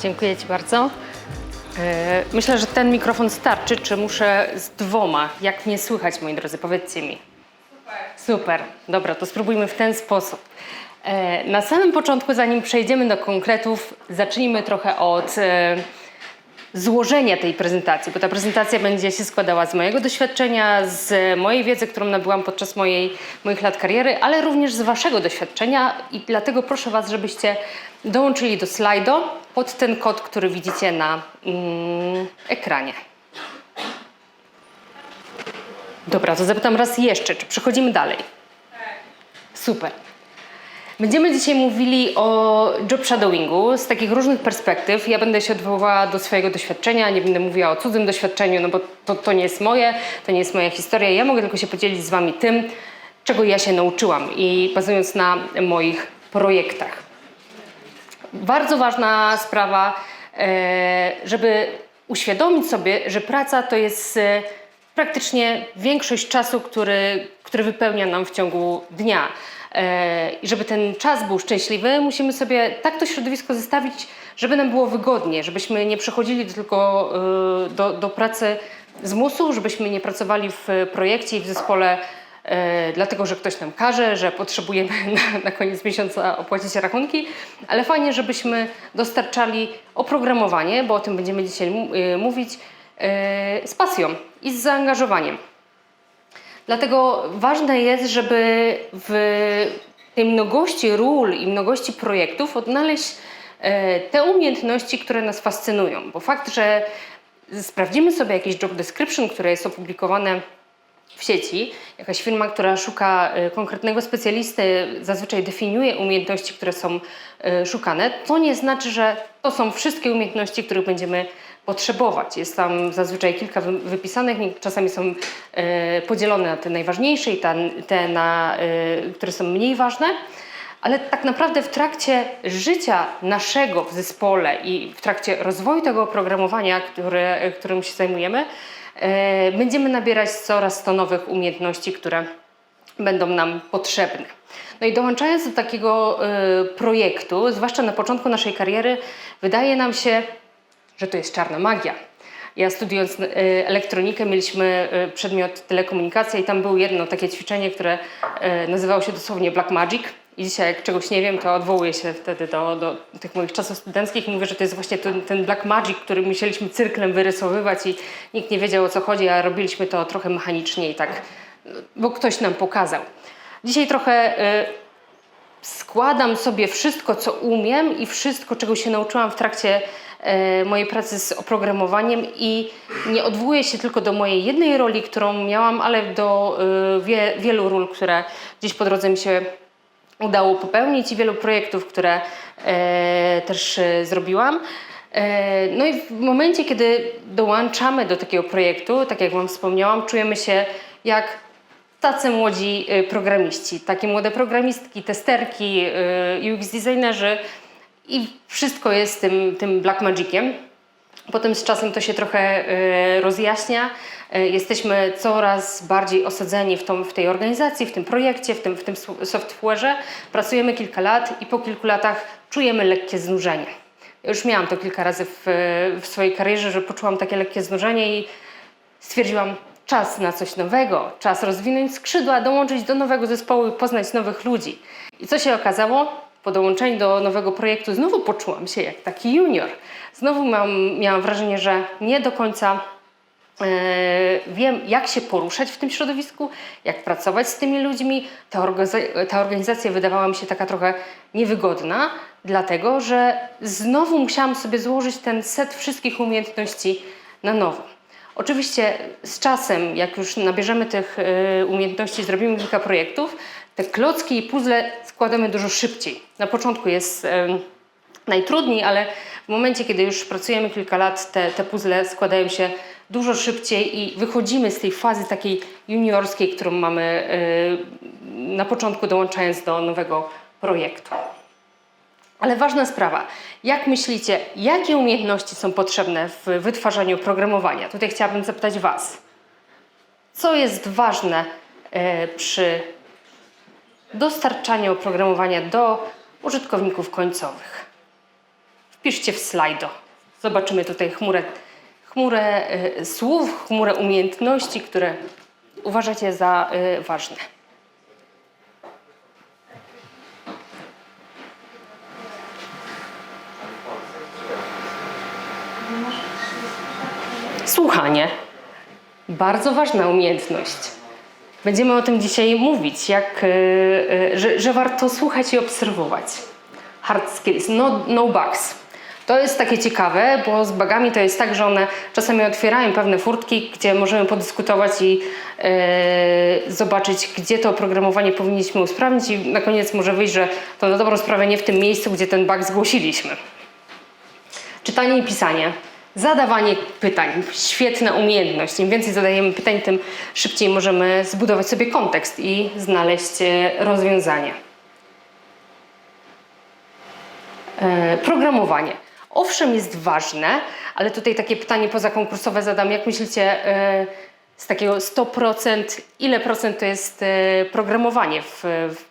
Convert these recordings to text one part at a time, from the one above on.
Dziękuję Ci bardzo. Myślę, że ten mikrofon starczy, czy muszę z dwoma? Jak mnie słychać, moi drodzy? Powiedzcie mi. Super. Dobra, to spróbujmy w ten sposób. Na samym początku, zanim przejdziemy do konkretów, zacznijmy trochę od złożenia tej prezentacji, bo ta prezentacja będzie się składała z mojego doświadczenia, z mojej wiedzy, którą nabyłam podczas moich lat kariery, ale również z Waszego doświadczenia i dlatego proszę Was, żebyście dołączyli do slajdu pod ten kod, który widzicie na ekranie. Dobra, to zapytam raz jeszcze, czy przechodzimy dalej? Super. Będziemy dzisiaj mówili o job shadowingu z takich różnych perspektyw. Ja będę się odwoływała do swojego doświadczenia, nie będę mówiła o cudzym doświadczeniu, no bo to nie jest moje, to nie jest moja historia. Ja mogę tylko się podzielić z Wami tym, czego ja się nauczyłam i bazując na moich projektach. Bardzo ważna sprawa, żeby uświadomić sobie, że praca to jest praktycznie większość czasu, który wypełnia nam w ciągu dnia. I żeby ten czas był szczęśliwy, musimy sobie tak to środowisko zestawić, żeby nam było wygodnie, żebyśmy nie przechodzili tylko do pracy z musu, żebyśmy nie pracowali w projekcie i w zespole dlatego, że ktoś nam każe, że potrzebujemy na koniec miesiąca opłacić rachunki, ale fajnie, żebyśmy dostarczali oprogramowanie, bo o tym będziemy dzisiaj mówić, z pasją i z zaangażowaniem. Dlatego ważne jest, żeby w tej mnogości ról i mnogości projektów odnaleźć te umiejętności, które nas fascynują. Bo fakt, że sprawdzimy sobie jakieś job description, które jest opublikowane w sieci, jakaś firma, która szuka konkretnego specjalisty, zazwyczaj definiuje umiejętności, które są szukane, to nie znaczy, że to są wszystkie umiejętności, których będziemy potrzebować. Jest tam zazwyczaj kilka wypisanych, czasami są podzielone na te najważniejsze i te, które są mniej ważne, ale tak naprawdę w trakcie życia naszego w zespole i w trakcie rozwoju tego oprogramowania, którym się zajmujemy, będziemy nabierać coraz to nowych umiejętności, które będą nam potrzebne. No i dołączając do takiego projektu, zwłaszcza na początku naszej kariery, wydaje nam się, że to jest czarna magia. Ja studiując elektronikę mieliśmy przedmiot telekomunikacja i tam było jedno takie ćwiczenie, które nazywało się dosłownie Black Magic. I dzisiaj jak czegoś nie wiem, to odwołuję się wtedy do tych moich czasów studenckich i mówię, że to jest właśnie ten Black Magic, który musieliśmy cyrklem wyrysowywać i nikt nie wiedział, o co chodzi, a robiliśmy to trochę mechanicznie i tak, bo ktoś nam pokazał. Dzisiaj trochę składam sobie wszystko, co umiem i wszystko, czego się nauczyłam w trakcie mojej pracy z oprogramowaniem i nie odwołuję się tylko do mojej jednej roli, którą miałam, ale do wielu ról, które gdzieś po drodze mi się udało popełnić i wielu projektów, które też zrobiłam. No i w momencie, kiedy dołączamy do takiego projektu, tak jak Wam wspomniałam, czujemy się jak tacy młodzi programiści, takie młode programistki, testerki, UX designerzy i wszystko jest tym Black Magiciem. Potem z czasem to się trochę rozjaśnia. Jesteśmy coraz bardziej osadzeni w tej organizacji, w tym projekcie, w tym software'ze. Pracujemy kilka lat i po kilku latach czujemy lekkie znużenie. Ja już miałam to kilka razy w swojej karierze, że poczułam takie lekkie znużenie i stwierdziłam, czas na coś nowego, czas rozwinąć skrzydła, dołączyć do nowego zespołu i poznać nowych ludzi. I co się okazało? Po dołączeniu do nowego projektu znowu poczułam się jak taki junior. Znowu miałam wrażenie, że nie do końca wiem, jak się poruszać w tym środowisku, jak pracować z tymi ludźmi. Ta organizacja wydawała mi się taka trochę niewygodna, dlatego że znowu musiałam sobie złożyć ten set wszystkich umiejętności na nowo. Oczywiście z czasem, jak już nabierzemy tych umiejętności, zrobimy kilka projektów, te klocki i puzzle składamy dużo szybciej. Na początku jest najtrudniej, ale w momencie, kiedy już pracujemy kilka lat, te puzzle składają się dużo szybciej i wychodzimy z tej fazy takiej juniorskiej, którą mamy na początku, dołączając do nowego projektu. Ale ważna sprawa, jak myślicie, jakie umiejętności są potrzebne w wytwarzaniu oprogramowania? Tutaj chciałabym zapytać Was. Co jest ważne przy dostarczaniu oprogramowania do użytkowników końcowych? piszcie w Slido. Zobaczymy tutaj chmurę słów, chmurę umiejętności, które uważacie za ważne. Słuchanie. Bardzo ważna umiejętność. Będziemy o tym dzisiaj mówić, że warto słuchać i obserwować. Hard skills, no bugs. To jest takie ciekawe, bo z bugami to jest tak, że one czasami otwierają pewne furtki, gdzie możemy podyskutować i zobaczyć, gdzie to oprogramowanie powinniśmy usprawnić i na koniec może wyjść, że to na dobrą sprawę nie w tym miejscu, gdzie ten bug zgłosiliśmy. Czytanie i pisanie. Zadawanie pytań. Świetna umiejętność. Im więcej zadajemy pytań, tym szybciej możemy zbudować sobie kontekst i znaleźć rozwiązanie. Programowanie. Owszem, jest ważne, ale tutaj takie pytanie pozakonkursowe zadam. Jak myślicie, z takiego 100%, ile procent to jest programowanie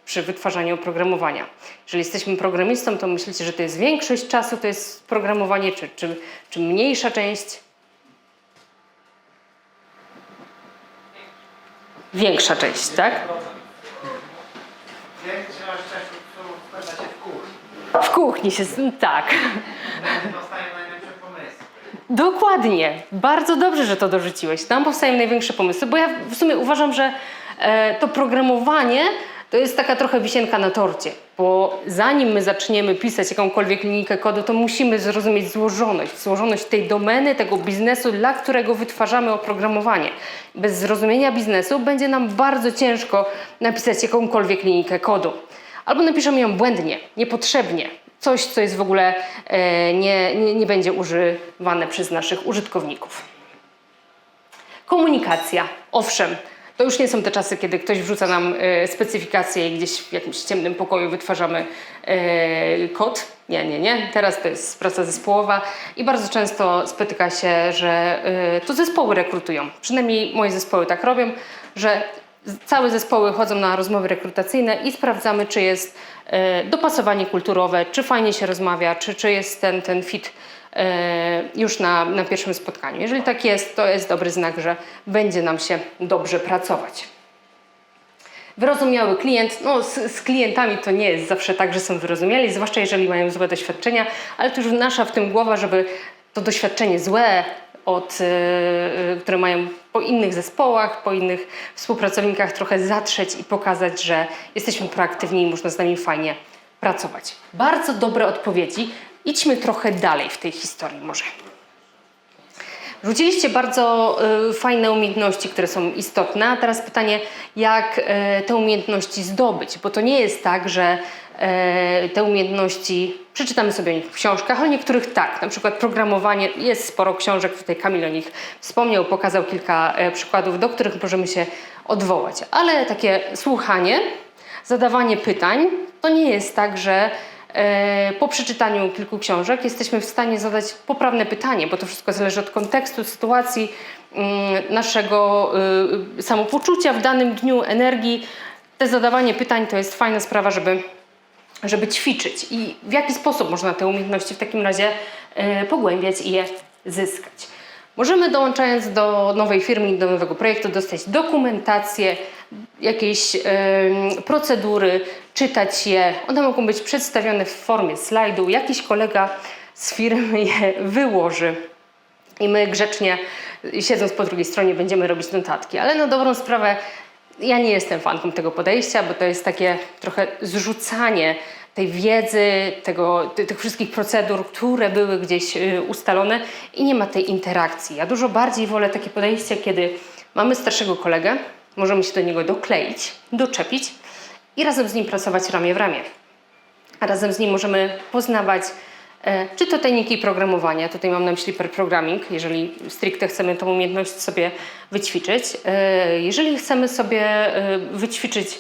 przy wytwarzaniu oprogramowania? Jeżeli jesteśmy programistą, to myślicie, że to jest większość czasu, to jest programowanie, czy mniejsza część? Większa część, tak? Większość czasu spędza się w kuchni. W kuchni się, tak. Powstają najlepsze pomysły. Dokładnie. Bardzo dobrze, że to dorzuciłeś. Tam powstają największe pomysły, bo ja w sumie uważam, że to programowanie to jest taka trochę wisienka na torcie, bo zanim my zaczniemy pisać jakąkolwiek linijkę kodu, to musimy zrozumieć złożoność tej domeny, tego biznesu, dla którego wytwarzamy oprogramowanie. Bez zrozumienia biznesu będzie nam bardzo ciężko napisać jakąkolwiek linijkę kodu. Albo napiszemy ją błędnie, niepotrzebnie. Coś, co jest w ogóle nie będzie używane przez naszych użytkowników. Komunikacja. Owszem, to już nie są te czasy, kiedy ktoś wrzuca nam specyfikację i gdzieś w jakimś ciemnym pokoju wytwarzamy kod. Nie. Teraz to jest praca zespołowa i bardzo często spotyka się, że to zespoły rekrutują. Przynajmniej moje zespoły tak robią, że całe zespoły chodzą na rozmowy rekrutacyjne i sprawdzamy, czy jest dopasowanie kulturowe, czy fajnie się rozmawia, czy jest ten fit już na pierwszym spotkaniu. Jeżeli tak jest, to jest dobry znak, że będzie nam się dobrze pracować. Wyrozumiały klient. No, z klientami to nie jest zawsze tak, że są wyrozumiali, zwłaszcza jeżeli mają złe doświadczenia, ale to już nasza w tym głowa, żeby to doświadczenie złe, które mają po innych zespołach, po innych współpracownikach trochę zatrzeć i pokazać, że jesteśmy proaktywni i można z nami fajnie pracować. Bardzo dobre odpowiedzi. Idźmy trochę dalej w tej historii może. Rzuciliście bardzo fajne umiejętności, które są istotne, a teraz pytanie, jak te umiejętności zdobyć, bo to nie jest tak, że te umiejętności przeczytamy sobie o nich w książkach, ale niektórych tak, na przykład programowanie, jest sporo książek, tutaj Kamil o nich wspomniał, pokazał kilka przykładów, do których możemy się odwołać, ale takie słuchanie, zadawanie pytań, to nie jest tak, że po przeczytaniu kilku książek jesteśmy w stanie zadać poprawne pytanie, bo to wszystko zależy od kontekstu, sytuacji, naszego samopoczucia w danym dniu, energii. Te zadawanie pytań to jest fajna sprawa, żeby ćwiczyć. I w jaki sposób można te umiejętności w takim razie pogłębiać i je zyskać? Możemy, dołączając do nowej firmy i do nowego projektu, dostać dokumentację, jakieś procedury, czytać je. One mogą być przedstawione w formie slajdu. Jakiś kolega z firmy je wyłoży i my grzecznie, siedząc po drugiej stronie, będziemy robić notatki. Ale na dobrą sprawę ja nie jestem fanką tego podejścia, bo to jest takie trochę zrzucanie tej wiedzy, tych wszystkich procedur, które były gdzieś ustalone i nie ma tej interakcji. Ja dużo bardziej wolę takie podejście, kiedy mamy starszego kolegę, możemy się do niego dokleić, doczepić i razem z nim pracować ramię w ramię. A razem z nim możemy poznawać czy to tajniki programowania, tutaj mam na myśli pair programming, jeżeli stricte chcemy tą umiejętność sobie wyćwiczyć. Jeżeli chcemy sobie wyćwiczyć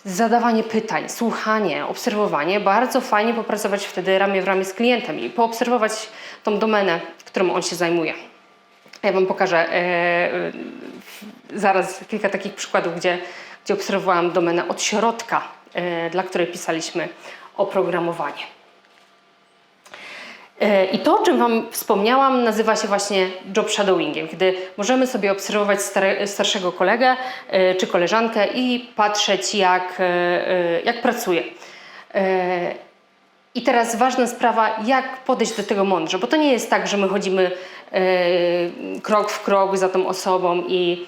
zadawanie pytań, słuchanie, obserwowanie, bardzo fajnie popracować wtedy ramię w ramię z klientem i poobserwować tą domenę, którą on się zajmuje. Ja Wam pokażę zaraz kilka takich przykładów, gdzie obserwowałam domenę od środka, dla której pisaliśmy oprogramowanie. I to, o czym Wam wspomniałam, nazywa się właśnie job shadowingiem, kiedy możemy sobie obserwować starszego kolegę czy koleżankę i patrzeć, jak pracuje. I teraz ważna sprawa, jak podejść do tego mądrze, bo to nie jest tak, że my chodzimy krok w krok za tą osobą i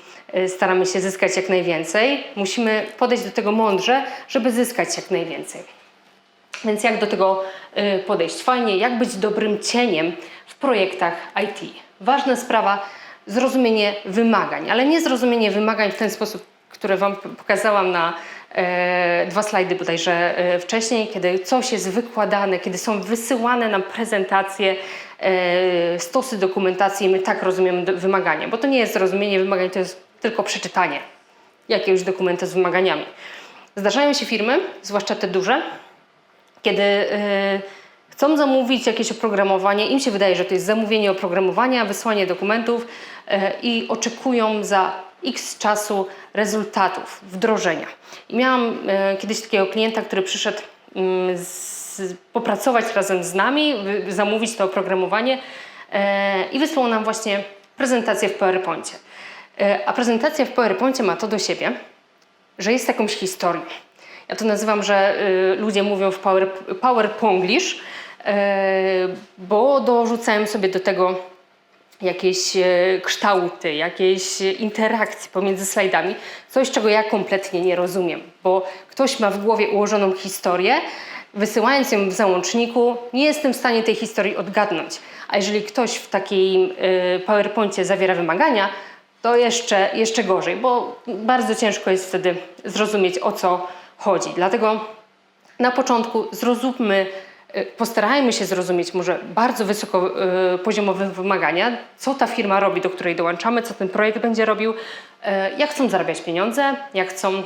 staramy się zyskać jak najwięcej. Musimy podejść do tego mądrze, żeby zyskać jak najwięcej. Więc jak do tego podejść? Fajnie, jak być dobrym cieniem w projektach IT. Ważna sprawa, zrozumienie wymagań, ale nie zrozumienie wymagań w ten sposób, które Wam pokazałam na 2 slajdy bodajże wcześniej, kiedy coś jest wykładane, kiedy są wysyłane nam prezentacje, stosy dokumentacji i my tak rozumiemy wymagania, bo to nie jest zrozumienie wymagań, to jest tylko przeczytanie jakiegoś dokumentu z wymaganiami. Zdarzają się firmy, zwłaszcza te duże, kiedy chcą zamówić jakieś oprogramowanie, im się wydaje, że to jest zamówienie oprogramowania, wysłanie dokumentów i oczekują za X czasu rezultatów, wdrożenia. I miałam kiedyś takiego klienta, który przyszedł popracować razem z nami, zamówić to oprogramowanie i wysłał nam właśnie prezentację w PowerPoincie. A prezentacja w PowerPoincie ma to do siebie, że jest jakąś historią. Ja to nazywam, że ludzie mówią w PowerPonglish, bo dorzucają sobie do tego jakieś kształty, jakieś interakcje pomiędzy slajdami. Coś, czego ja kompletnie nie rozumiem, bo ktoś ma w głowie ułożoną historię, wysyłając ją w załączniku, nie jestem w stanie tej historii odgadnąć. A jeżeli ktoś w takim PowerPoincie zawiera wymagania, to jeszcze gorzej, bo bardzo ciężko jest wtedy zrozumieć, o co chodzi. Dlatego na początku postarajmy się zrozumić może bardzo wysokopoziomowe wymagania, co ta firma robi, do której dołączamy, co ten projekt będzie robił, jak chcą zarabiać pieniądze, jak chcą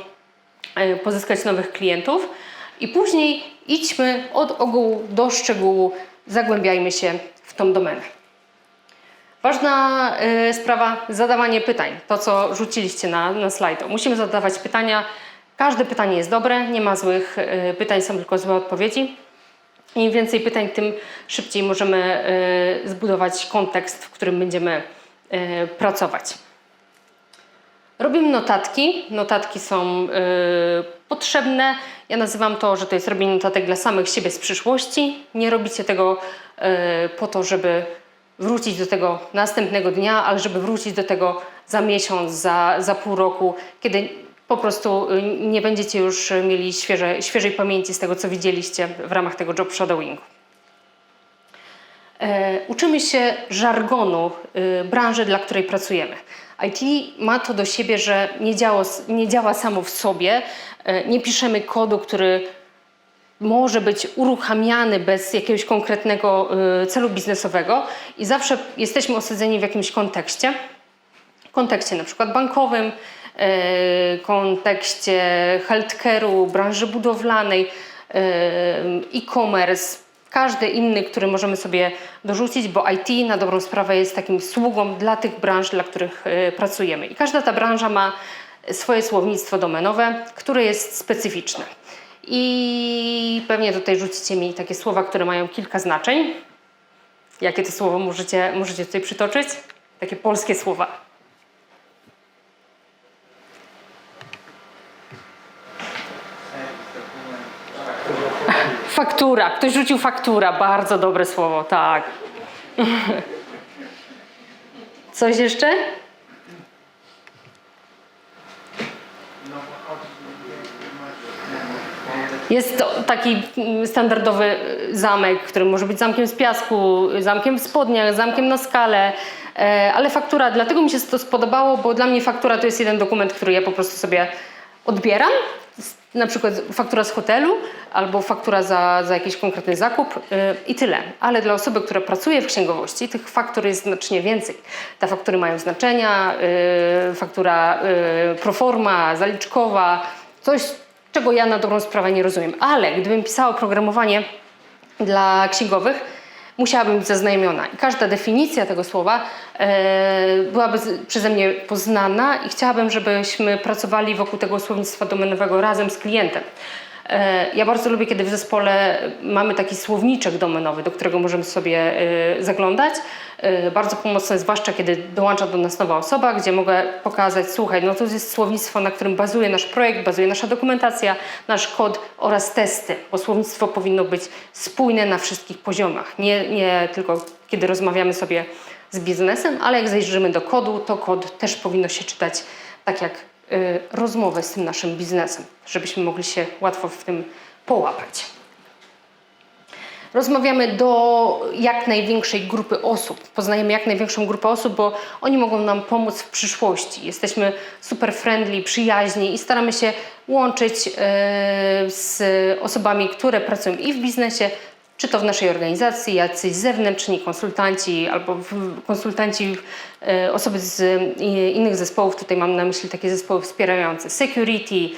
pozyskać nowych klientów i później idźmy od ogółu do szczegółu, zagłębiajmy się w tą domenę. Ważna sprawa, zadawanie pytań. To, co rzuciliście na slajdo. Musimy zadawać pytania. Każde pytanie jest dobre, nie ma złych pytań, są tylko złe odpowiedzi. Im więcej pytań, tym szybciej możemy zbudować kontekst, w którym będziemy pracować. Robimy notatki. Notatki są potrzebne. Ja nazywam to, że to jest robienie notatek dla samych siebie z przyszłości. Nie robicie tego po to, żeby wrócić do tego następnego dnia, ale żeby wrócić do tego za miesiąc, za pół roku, kiedy po prostu nie będziecie już mieli świeżej pamięci z tego, co widzieliście w ramach tego job shadowingu. Uczymy się żargonu branży, dla której pracujemy. IT ma to do siebie, że nie działa samo w sobie. Nie piszemy kodu, który może być uruchamiany bez jakiegoś konkretnego celu biznesowego i zawsze jesteśmy osadzeni w jakimś kontekście. W kontekście na przykład bankowym, kontekście healthcare'u, branży budowlanej, e-commerce, każdy inny, który możemy sobie dorzucić, bo IT na dobrą sprawę jest takim sługą dla tych branż, dla których pracujemy. I każda ta branża ma swoje słownictwo domenowe, które jest specyficzne. I pewnie tutaj rzucicie mi takie słowa, które mają kilka znaczeń. Jakie to słowo możecie tutaj przytoczyć? Takie polskie słowa. Faktura. Ktoś rzucił faktura. Bardzo dobre słowo, tak. Coś jeszcze? Jest to taki standardowy zamek, który może być zamkiem z piasku, zamkiem w spodniach, zamkiem na skalę, ale faktura, dlatego mi się to spodobało, bo dla mnie faktura to jest jeden dokument, który ja po prostu sobie odbieram. Na przykład faktura z hotelu albo faktura za jakiś konkretny zakup i tyle. Ale dla osoby, która pracuje w księgowości, tych faktur jest znacznie więcej. Te faktury mają znaczenia, faktura proforma, zaliczkowa, coś, czego ja na dobrą sprawę nie rozumiem. Ale gdybym pisała oprogramowanie dla księgowych, musiałabym być zaznajomiona. I każda definicja tego słowa byłaby przeze mnie poznana i chciałabym, żebyśmy pracowali wokół tego słownictwa domenowego razem z klientem. Ja bardzo lubię, kiedy w zespole mamy taki słowniczek domenowy, do którego możemy sobie zaglądać. Bardzo pomocne, zwłaszcza kiedy dołącza do nas nowa osoba, gdzie mogę pokazać, słuchaj, no to jest słownictwo, na którym bazuje nasz projekt, bazuje nasza dokumentacja, nasz kod oraz testy, bo słownictwo powinno być spójne na wszystkich poziomach. Nie tylko kiedy rozmawiamy sobie z biznesem, ale jak zajrzymy do kodu, to kod też powinno się czytać tak jak rozmowę z tym naszym biznesem, żebyśmy mogli się łatwo w tym połapać. Rozmawiamy do jak największej grupy osób, poznajemy jak największą grupę osób, bo oni mogą nam pomóc w przyszłości. Jesteśmy super friendly, przyjaźni i staramy się łączyć z osobami, które pracują i w biznesie, czy to w naszej organizacji, jacyś zewnętrzni konsultanci albo konsultanci, osoby z innych zespołów. Tutaj mam na myśli takie zespoły wspierające security,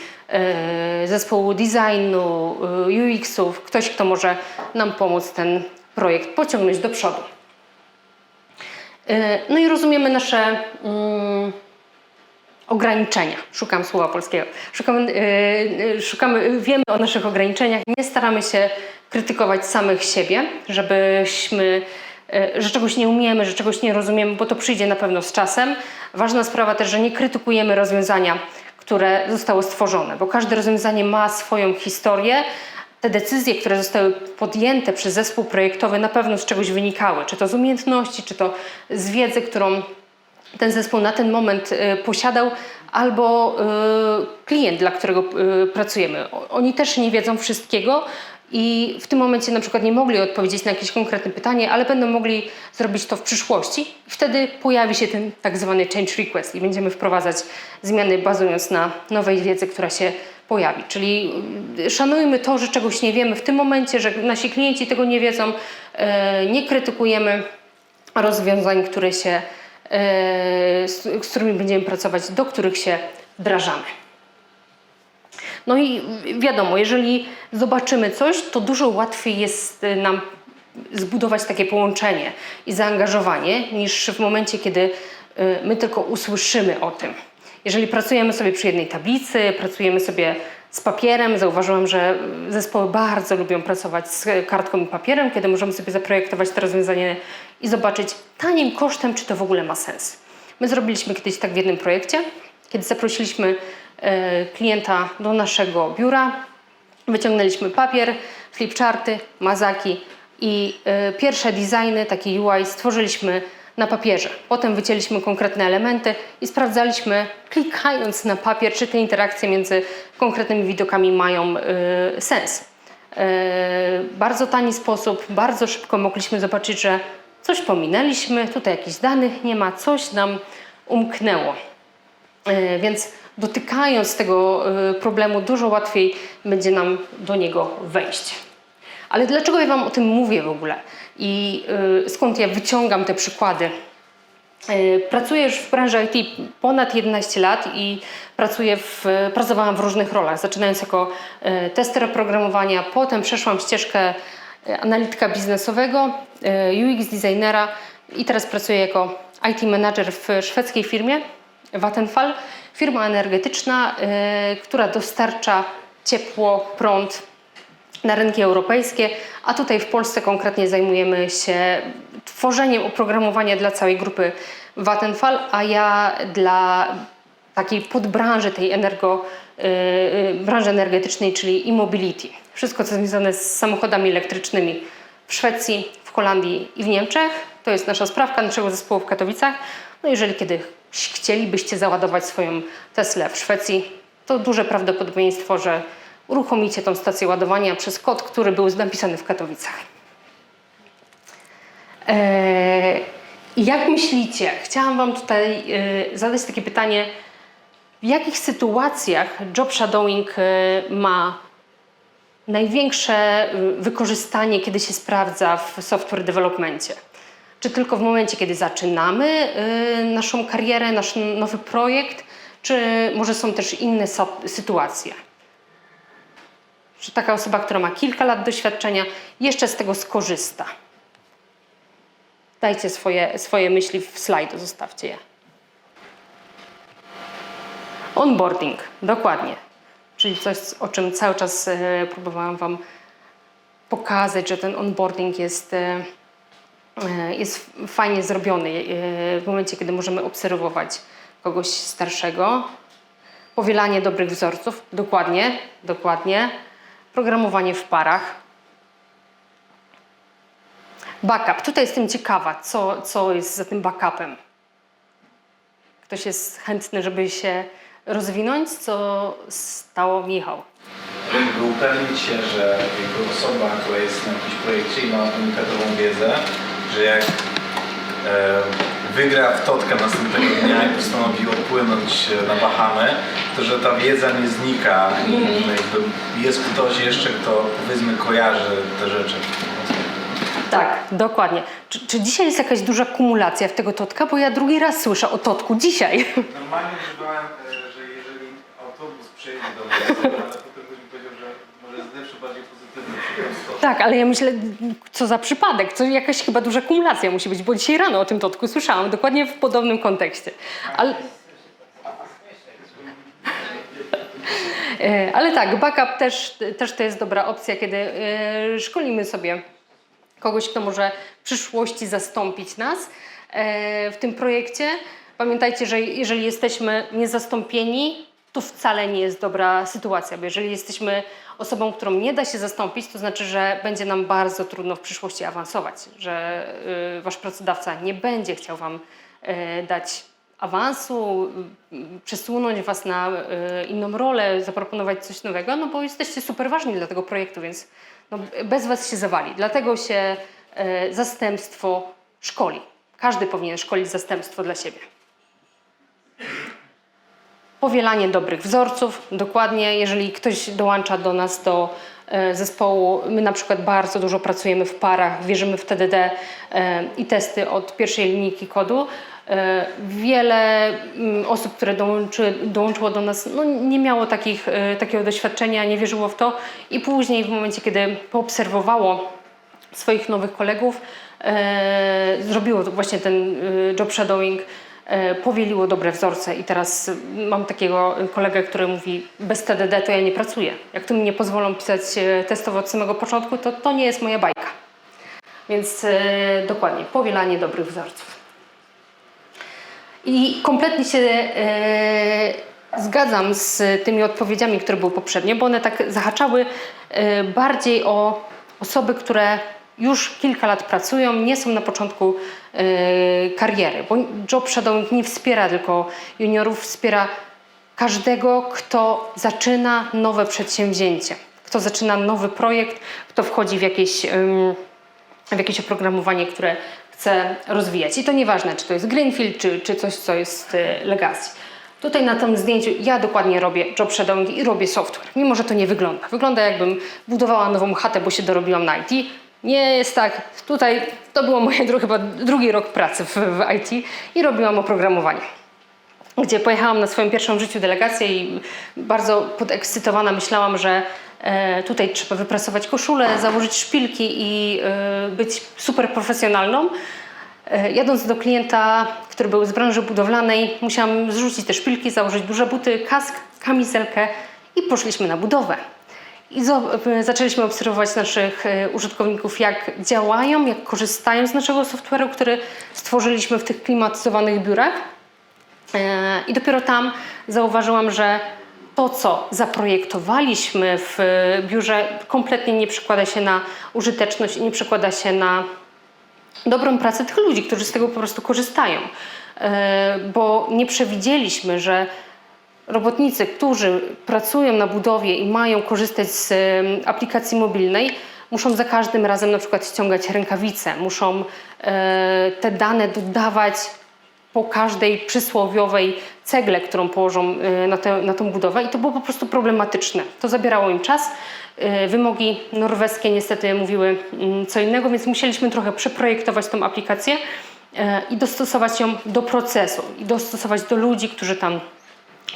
zespołu designu, UX-ów. Ktoś, kto może nam pomóc ten projekt pociągnąć do przodu. No i rozumiemy nasze ograniczenia. Szukam słowa polskiego. Wiemy o naszych ograniczeniach. Nie staramy się krytykować samych siebie, że czegoś nie umiemy, że czegoś nie rozumiemy, bo to przyjdzie na pewno z czasem. Ważna sprawa też, że nie krytykujemy rozwiązania, które zostało stworzone, bo każde rozwiązanie ma swoją historię. Te decyzje, które zostały podjęte przez zespół projektowy, na pewno z czegoś wynikały, czy to z umiejętności, czy to z wiedzy, którą ten zespół na ten moment posiadał, albo klient, dla którego pracujemy. Oni też nie wiedzą wszystkiego i w tym momencie na przykład nie mogli odpowiedzieć na jakieś konkretne pytanie, ale będą mogli zrobić to w przyszłości. Wtedy pojawi się ten tak zwany change request i będziemy wprowadzać zmiany bazując na nowej wiedzy, która się pojawi. Czyli szanujmy to, że czegoś nie wiemy w tym momencie, że nasi klienci tego nie wiedzą, nie krytykujemy rozwiązań, z którymi będziemy pracować, do których się wdrażamy. No i wiadomo, jeżeli zobaczymy coś, to dużo łatwiej jest nam zbudować takie połączenie i zaangażowanie, niż w momencie, kiedy my tylko usłyszymy o tym. Jeżeli pracujemy sobie przy jednej tablicy, pracujemy sobie z papierem, zauważyłam, że zespoły bardzo lubią pracować z kartką i papierem, kiedy możemy sobie zaprojektować to rozwiązanie i zobaczyć tanim kosztem, czy to w ogóle ma sens. My zrobiliśmy kiedyś tak w jednym projekcie, kiedy zaprosiliśmy klienta do naszego biura, wyciągnęliśmy papier, flipcharty, mazaki i pierwsze designy, takie UI stworzyliśmy na papierze. Potem wycięliśmy konkretne elementy i sprawdzaliśmy, klikając na papier, czy te interakcje między konkretnymi widokami mają sens. Bardzo tani sposób, bardzo szybko mogliśmy zobaczyć, że coś pominęliśmy, tutaj jakichś danych nie ma, coś nam umknęło. Więc dotykając tego problemu, dużo łatwiej będzie nam do niego wejść. Ale dlaczego ja Wam o tym mówię w ogóle? I skąd ja wyciągam te przykłady? Pracuję już w branży IT ponad 11 lat i pracowałam w różnych rolach. Zaczynając jako tester oprogramowania, potem przeszłam ścieżkę analityka biznesowego, UX designera i teraz pracuję jako IT manager w szwedzkiej firmie Vattenfall. Firma energetyczna, która dostarcza ciepło, prąd na rynki europejskie, a tutaj w Polsce konkretnie zajmujemy się tworzeniem oprogramowania dla całej grupy Vattenfall, a ja dla takiej podbranży tej branży energetycznej, czyli e-mobility. Wszystko, co związane z samochodami elektrycznymi w Szwecji, w Holandii i w Niemczech. To jest nasza sprawka naszego zespołu w Katowicach. No jeżeli kiedyś chcielibyście załadować swoją Teslę w Szwecji, to duże prawdopodobieństwo, że uruchomicie tą stację ładowania przez kod, który był napisany w Katowicach. Jak myślicie? Chciałam Wam tutaj zadać takie pytanie, w jakich sytuacjach job shadowing ma największe wykorzystanie, kiedy się sprawdza w software developmencie? Czy tylko w momencie, kiedy zaczynamy naszą karierę, nasz nowy projekt, czy może są też inne sytuacje? Że taka osoba, która ma kilka lat doświadczenia, jeszcze z tego skorzysta. Dajcie swoje myśli w slajdu, zostawcie je. Onboarding, dokładnie. czyli coś, o czym cały czas próbowałam Wam pokazać, że ten onboarding jest fajnie zrobiony w momencie, kiedy możemy obserwować kogoś starszego. Powielanie dobrych wzorców, dokładnie. Programowanie w parach. Backup. Tutaj jestem ciekawa, co jest za tym backupem. Ktoś jest chętny, żeby się rozwinąć? Co stało Michał? Żeby upewnić się, że jako osoba, która jest na jakimś projekcie i ma unikatową wiedzę, że jak wygra w totka następnego dnia i postanowi odpłynąć na Bahamy, to że ta wiedza nie znika i jakby jest ktoś jeszcze, kto powiedzmy kojarzy te rzeczy. Tak, dokładnie. Czy dzisiaj jest jakaś duża kumulacja w tego totka? Bo ja drugi raz słyszę o totku dzisiaj. Normalnie używałem, że jeżeli autobus przejedzie do mnie, ale potem ktoś mi powiedział, że może jest lepszy, bardziej pozytywny przykład. Tak, ale ja myślę, co za przypadek, jakaś chyba duża kumulacja musi być, bo dzisiaj rano o tym totku słyszałam, dokładnie w podobnym kontekście. Ale tak, backup też to jest dobra opcja, kiedy szkolimy sobie kogoś, kto może w przyszłości zastąpić nas w tym projekcie. Pamiętajcie, że jeżeli jesteśmy niezastąpieni, to wcale nie jest dobra sytuacja, bo jeżeli jesteśmy osobą, którą nie da się zastąpić, to znaczy, że będzie nam bardzo trudno w przyszłości awansować, że wasz pracodawca nie będzie chciał wam dać awansu, przesunąć was na inną rolę, zaproponować coś nowego, no bo jesteście super ważni dla tego projektu, więc no, bez was się zawali. Dlatego się zastępstwo szkoli. Każdy powinien szkolić zastępstwo dla siebie. Powielanie dobrych wzorców, dokładnie. Jeżeli ktoś dołącza do nas do zespołu, my na przykład bardzo dużo pracujemy w parach, wierzymy w TDD i testy od pierwszej linijki kodu. Wiele osób, które dołączyło do nas, no, nie miało takiego doświadczenia, nie wierzyło w to i później w momencie, kiedy poobserwowało swoich nowych kolegów, zrobiło właśnie ten job shadowing, powieliło dobre wzorce i teraz mam takiego kolegę, który mówi, bez TDD to ja nie pracuję. Jak tu mi nie pozwolą pisać testowo od samego początku, to nie jest moja bajka. Więc dokładnie, powielanie dobrych wzorców. I kompletnie się zgadzam z tymi odpowiedziami, które były poprzednio, bo one tak zahaczały bardziej o osoby, które już kilka lat pracują, nie są na początku kariery, bo job shadowing nie wspiera tylko juniorów, wspiera każdego, kto zaczyna nowe przedsięwzięcie, kto zaczyna nowy projekt, kto wchodzi w jakieś oprogramowanie, które chce rozwijać. I to nieważne, czy to jest Greenfield, czy coś, co jest legacy. Tutaj na tym zdjęciu ja dokładnie robię job shadowing i robię software, mimo że to nie wygląda. Wygląda, jakbym budowała nową chatę, bo się dorobiłam na IT. Nie jest tak. Tutaj to było moje chyba drugi rok pracy w IT i robiłam oprogramowanie, gdzie pojechałam na swoją pierwszą w życiu delegację i bardzo podekscytowana myślałam, że tutaj trzeba wyprasować koszulę, założyć szpilki i być super profesjonalną. Jadąc do klienta, który był z branży budowlanej, musiałam zrzucić te szpilki, założyć duże buty, kask, kamizelkę i poszliśmy na budowę. I zaczęliśmy obserwować naszych użytkowników, jak działają, jak korzystają z naszego software'u, który stworzyliśmy w tych klimatyzowanych biurach. I dopiero tam zauważyłam, że to, co zaprojektowaliśmy w biurze, kompletnie nie przekłada się na użyteczność i nie przekłada się na dobrą pracę tych ludzi, którzy z tego po prostu korzystają. Bo nie przewidzieliśmy, że robotnicy, którzy pracują na budowie i mają korzystać z aplikacji mobilnej, muszą za każdym razem na przykład ściągać rękawice, muszą te dane dodawać po każdej przysłowiowej cegle, którą położą na tą budowę i to było po prostu problematyczne. To zabierało im czas. Wymogi norweskie niestety mówiły co innego, więc musieliśmy trochę przeprojektować tą aplikację i dostosować ją do procesu i dostosować do ludzi, którzy tam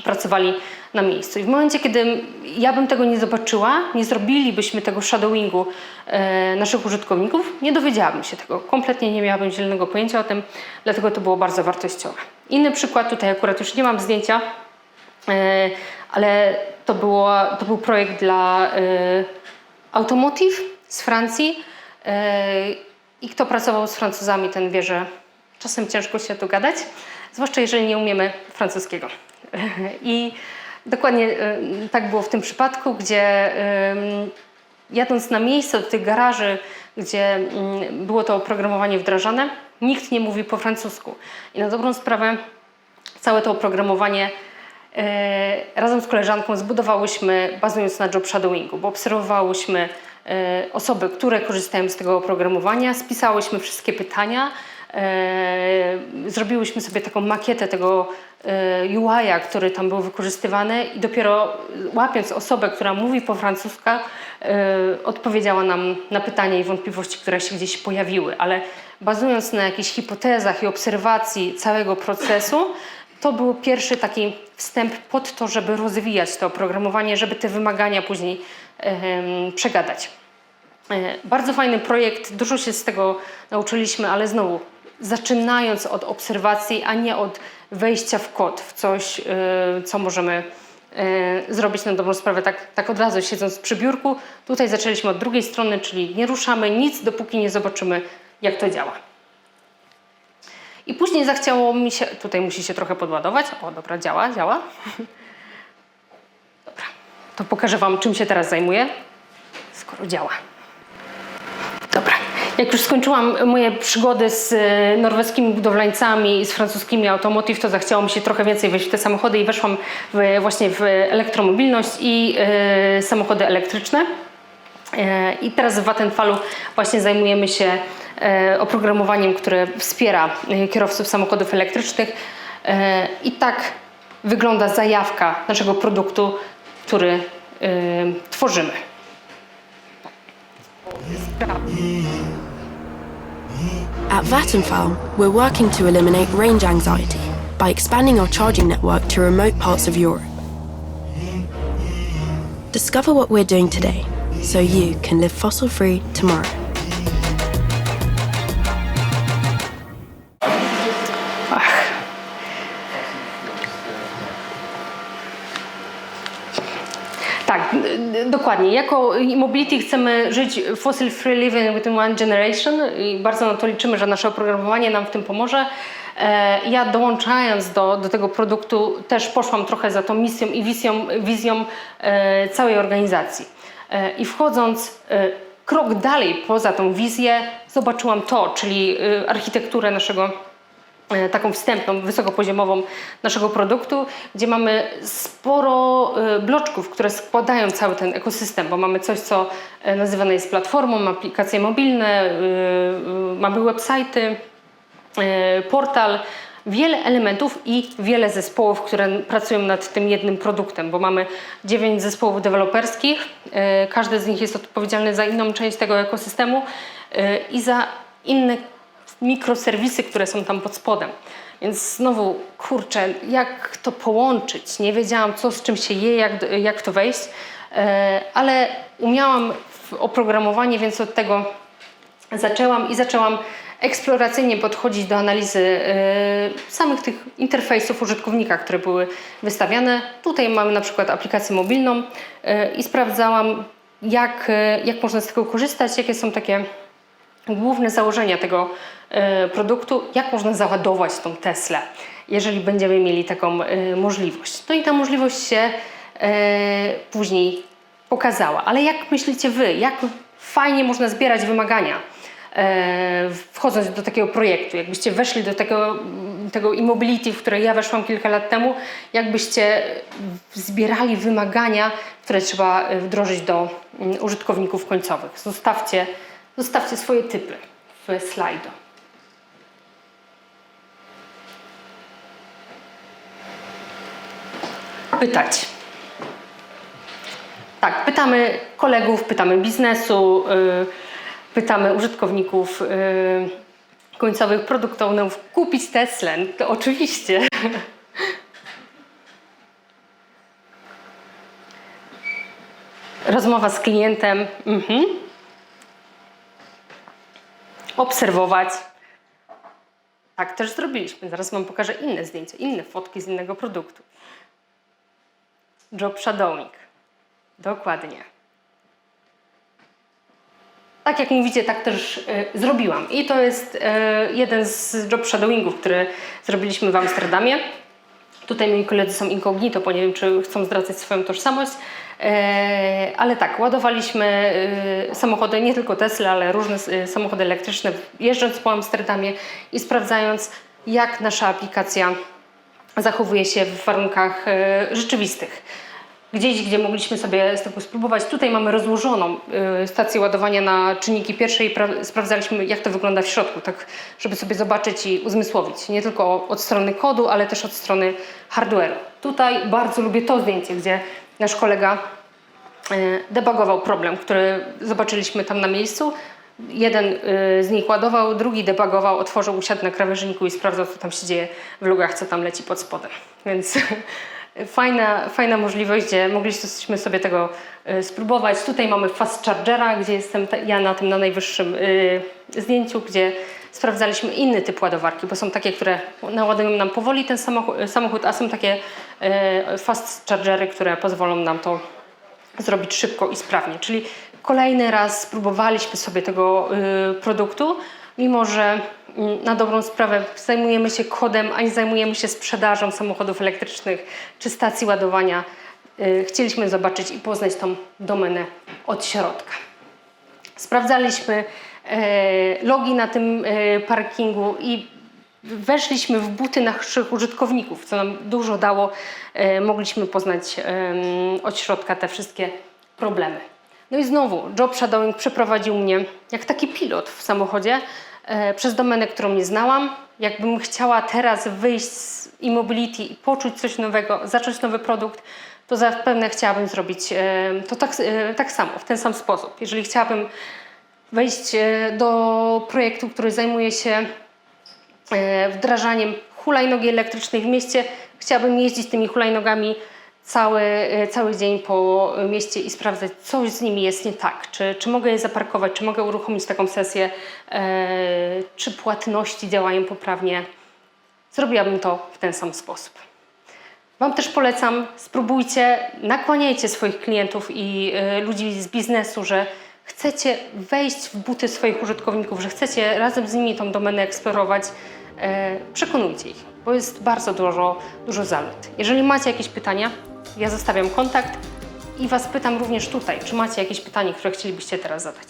pracowali na miejscu. I w momencie, kiedy ja bym tego nie zobaczyła, nie zrobilibyśmy tego shadowingu naszych użytkowników, nie dowiedziałabym się tego. Kompletnie nie miałabym zielonego pojęcia o tym, dlatego to było bardzo wartościowe. Inny przykład, tutaj akurat już nie mam zdjęcia, ale To był projekt dla Automotive z Francji i kto pracował z Francuzami, ten wie, że czasem ciężko się dogadać, zwłaszcza jeżeli nie umiemy francuskiego. I dokładnie tak było w tym przypadku, gdzie jadąc na miejsce do tych garaży, gdzie było to oprogramowanie wdrażane, nikt nie mówi po francusku. I na dobrą sprawę całe to oprogramowanie razem z koleżanką zbudowałyśmy, bazując na job shadowingu, bo obserwowałyśmy osoby, które korzystają z tego oprogramowania, spisałyśmy wszystkie pytania, zrobiłyśmy sobie taką makietę tego UI-a, który tam był wykorzystywany i dopiero łapiąc osobę, która mówi po francusku, odpowiedziała nam na pytania i wątpliwości, które się gdzieś pojawiły, ale bazując na jakichś hipotezach i obserwacji całego procesu, to był pierwszy taki wstęp pod to, żeby rozwijać to oprogramowanie, żeby te wymagania później przegadać. Bardzo fajny projekt, dużo się z tego nauczyliśmy, ale znowu zaczynając od obserwacji, a nie od wejścia w kod, w coś, co możemy zrobić na dobrą sprawę tak od razu siedząc przy biurku. Tutaj zaczęliśmy od drugiej strony, czyli nie ruszamy nic, dopóki nie zobaczymy, jak to działa. I później zachciało mi się, tutaj musi się trochę podładować. O, dobra, działa. Dobra, to pokażę Wam, czym się teraz zajmuję, skoro działa. Dobra, jak już skończyłam moje przygody z norweskimi budowlańcami i z francuskimi Automotive, to zachciało mi się trochę więcej wejść w te samochody i weszłam właśnie w elektromobilność i samochody elektryczne. I teraz w Vattenfallu właśnie zajmujemy się oprogramowaniem, które wspiera kierowców samochodów elektrycznych. I tak wygląda zajawka naszego produktu, który tworzymy. At Vattenfall, we're working to eliminate range anxiety by expanding our charging network to remote parts of Europe. Discover what we're doing today so you can live fossil-free tomorrow. Tak, dokładnie. Jako Mobility chcemy żyć fossil free living within one generation i bardzo na to liczymy, że nasze oprogramowanie nam w tym pomoże. Ja dołączając do tego produktu też poszłam trochę za tą misją i wizją całej organizacji. I wchodząc krok dalej poza tą wizję zobaczyłam to, czyli architekturę naszego taką wstępną, wysokopoziomową naszego produktu, gdzie mamy sporo bloczków, które składają cały ten ekosystem, bo mamy coś, co nazywane jest platformą, aplikacje mobilne, mamy websajty, portal, wiele elementów i wiele zespołów, które pracują nad tym jednym produktem, bo mamy 9 zespołów deweloperskich, każdy z nich jest odpowiedzialny za inną część tego ekosystemu i za inne mikroserwisy, które są tam pod spodem. Więc znowu, kurczę, jak to połączyć? Nie wiedziałam, co z czym się je, jak w to wejść, ale umiałam w oprogramowanie, więc od tego zaczęłam eksploracyjnie podchodzić do analizy samych tych interfejsów użytkownika, które były wystawiane. Tutaj mamy na przykład aplikację mobilną i sprawdzałam, jak można z tego korzystać, jakie są takie główne założenia tego produktu, jak można załadować tą Teslę, jeżeli będziemy mieli taką możliwość. No i ta możliwość się później pokazała. Ale jak myślicie Wy, jak fajnie można zbierać wymagania, wchodząc do takiego projektu? Jakbyście weszli do tego e-mobility, w które ja weszłam kilka lat temu, jakbyście zbierali wymagania, które trzeba wdrożyć do użytkowników końcowych? Zostawcie swoje typy w slajdu. Pytać. Tak, pytamy kolegów, pytamy biznesu, pytamy użytkowników końcowych, product ownerów, kupić Teslę, to oczywiście. Rozmowa z klientem. Obserwować. Tak też zrobiliśmy. Zaraz Wam pokażę inne zdjęcia, inne fotki z innego produktu. Job shadowing. Dokładnie. Tak jak mówicie, tak też zrobiłam. I to jest jeden z job shadowingów, który zrobiliśmy w Amsterdamie. Tutaj moi koledzy są incognito, bo nie wiem, czy chcą zdradzać swoją tożsamość. Ale tak, ładowaliśmy samochody, nie tylko Tesla, ale różne samochody elektryczne, jeżdżąc po Amsterdamie i sprawdzając, jak nasza aplikacja zachowuje się w warunkach rzeczywistych. Gdzieś, gdzie mogliśmy sobie z tego spróbować. Tutaj mamy rozłożoną stację ładowania na czynniki pierwsze i sprawdzaliśmy, jak to wygląda w środku, tak żeby sobie zobaczyć i uzmysłowić. Nie tylko od strony kodu, ale też od strony hardware'u. Tutaj bardzo lubię to zdjęcie, gdzie nasz kolega debugował problem, który zobaczyliśmy tam na miejscu. Jeden z nich ładował, drugi debugował, otworzył, usiadł na krawężniku i sprawdzał, co tam się dzieje w logach, co tam leci pod spodem. Więc fajna możliwość, gdzie mogliśmy sobie tego spróbować. Tutaj mamy fast chargera, gdzie jestem ja na tym najwyższym zdjęciu, gdzie sprawdzaliśmy inny typ ładowarki, bo są takie, które naładują nam powoli ten samochód, a są takie fast chargery, które pozwolą nam to zrobić szybko i sprawnie. Czyli kolejny raz spróbowaliśmy sobie tego produktu, mimo że na dobrą sprawę zajmujemy się kodem, a nie zajmujemy się sprzedażą samochodów elektrycznych czy stacji ładowania. Chcieliśmy zobaczyć i poznać tą domenę od środka. Sprawdzaliśmy logi na tym parkingu i weszliśmy w buty naszych użytkowników, co nam dużo dało. Mogliśmy poznać od środka te wszystkie problemy. No i znowu job shadowing przeprowadził mnie jak taki pilot w samochodzie przez domenę, którą nie znałam. Jakbym chciała teraz wyjść z e-mobility i poczuć coś nowego, zacząć nowy produkt, to zapewne chciałabym zrobić to tak samo, w ten sam sposób. Jeżeli chciałabym wejść do projektu, który zajmuje się wdrażaniem hulajnogi elektrycznej w mieście, chciałabym jeździć tymi hulajnogami cały dzień po mieście i sprawdzać, coś z nimi jest nie tak. Czy mogę je zaparkować, czy mogę uruchomić taką sesję, czy płatności działają poprawnie. Zrobiłabym to w ten sam sposób. Wam też polecam, spróbujcie, nakłaniajcie swoich klientów i ludzi z biznesu, że chcecie wejść w buty swoich użytkowników, że chcecie razem z nimi tą domenę eksplorować. Przekonujcie ich, bo jest bardzo dużo zalet. Jeżeli macie jakieś pytania, ja zostawiam kontakt i Was pytam również tutaj, czy macie jakieś pytanie, które chcielibyście teraz zadać.